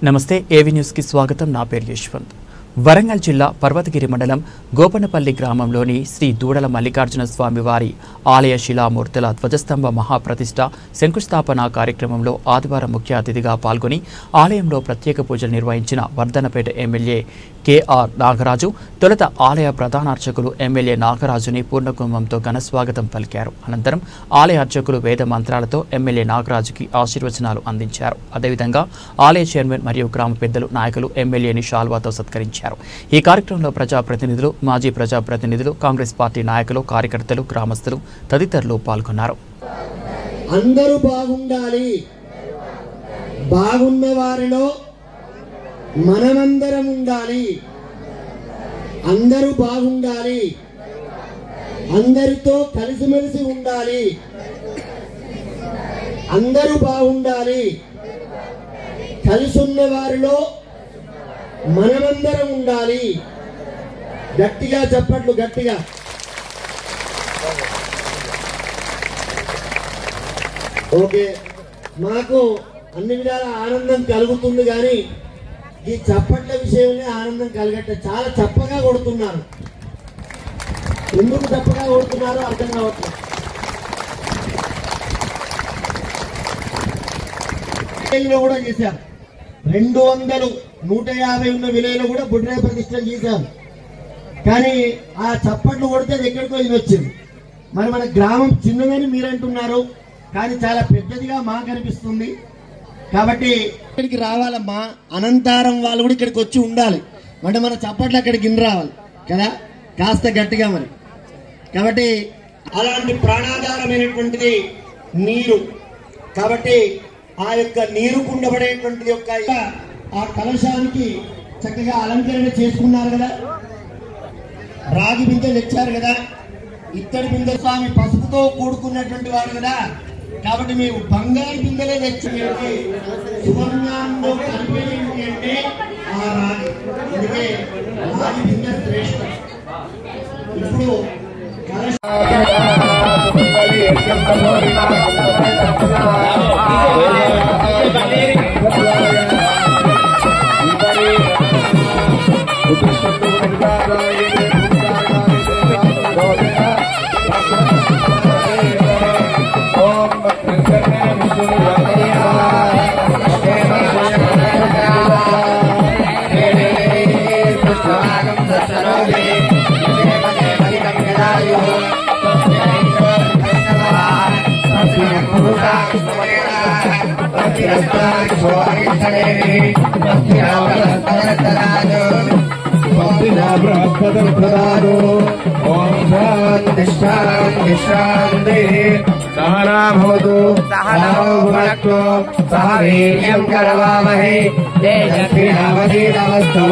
నమస్తే ఏవి న్యూస్ కి స్వాగతం। నా పేరు యశ్వంత్। వరంగల్ జిల్లా పర్వతగిరి మండలం గోపనపల్లి గ్రామంలోని శ్రీ దూడల మల్లికార్జున స్వామి వారి ఆలయ శిలామూర్తుల ధ్వజస్తంభ మహాప్రతిష్ఠ శంకుస్థాపన కార్యక్రమంలో ఆదివారం ముఖ్య అతిథిగా పాల్గొని ఆలయంలో ప్రత్యేక పూజలు నిర్వహించిన వర్ధనపేట ఎమ్మెల్యే కెఆర్ నాగరాజు తొలుత ఆలయ ప్రధాన అర్చకులు ఎమ్మెల్యే నాగరాజుని పూర్ణకుంభంతో ఘనస్వాగతం పలికారు। అనంతరం ఆలయ అర్చకులు వేద మంత్రాలతో ఎమ్మెల్యే నాగరాజుకి ఆశీర్వచనాలు అందించారు। అదేవిధంగా ఆలయ చైర్మన్ మరియు గ్రామ పెద్దలు నాయకులు ఎమ్మెల్యేని శాల్వాతో సత్కరించారు। ఈ కార్యక్రమంలో ప్రజాప్రతినిధులు మాజీ ప్రజాప్రతినిధులు కాంగ్రెస్ పార్టీ నాయకులు కార్యకర్తలు గ్రామస్తులు తదితరులు పాల్గొన్నారు। అందరూ బాగుండాలి, బాగున్న వారిలో మనమందరం ఉండాలి, అందరూ బాగుండాలి, అందరితో కలిసిమెలిసి ఉండాలి, అందరూ బాగుండాలి, కలిసున్న వారిలో మనమందరం ఉండాలి। గట్టిగా చెప్పట్లు, గట్టిగా। ఓకే, మాకు అన్ని విధాల ఆనందం కలుగుతుంది, కానీ ఈ చప్పట్ల విషయంలో ఆనందం కలగట్టే। చాలా చప్పగా కొడుతున్నారు, ఎందుకు చప్పగా కొడుతున్నారో అర్థం కావట్లేదు। కూడా చేశారు 200, 150 ఉన్న విలేలో కూడా బుడ్రాయ ప్రతిష్టలు చేశారు, కానీ ఆ చప్పట్లు కొడితే ఎక్కడికో ఇది వచ్చింది। మరి మన గ్రామం చిన్నదని మీరంటున్నారు, కానీ చాలా పెద్దదిగా మాకు అనిపిస్తుంది। కాబట్టి ఇక్కడికి రావాలమ్మా, అనంతారం వాళ్ళు కూడా ఇక్కడికి వచ్చి ఉండాలి, అంటే మన చప్పట్లు అక్కడికి రావాలి కదా, కాస్త గట్టిగా మరి। కాబట్టి అలాంటి ప్రాణాధారమైనటువంటిది నీరు, కాబట్టి ఆ యొక్క నీరు కుండబడేటువంటి యొక్క ఆ కలశానికి చక్కగా అలంకరణ చేసుకున్నారు కదా, రాగి బిందెలు తెచ్చారు కదా, ఇత్తడి బిందె స్వామి పసుపుతో కూడుకున్నటువంటి వాడు కదా, కాబట్టి మేము బంగారు బిందెలే తెచ్చి సువర్ణంలో కలిపేది అంటే ఆ రాగి, అందుకే రాగి బిందె శ్రేష్టం। ఇప్పుడు सहवीर्यं करवावहै तेजस्विनावधीतमस्तु।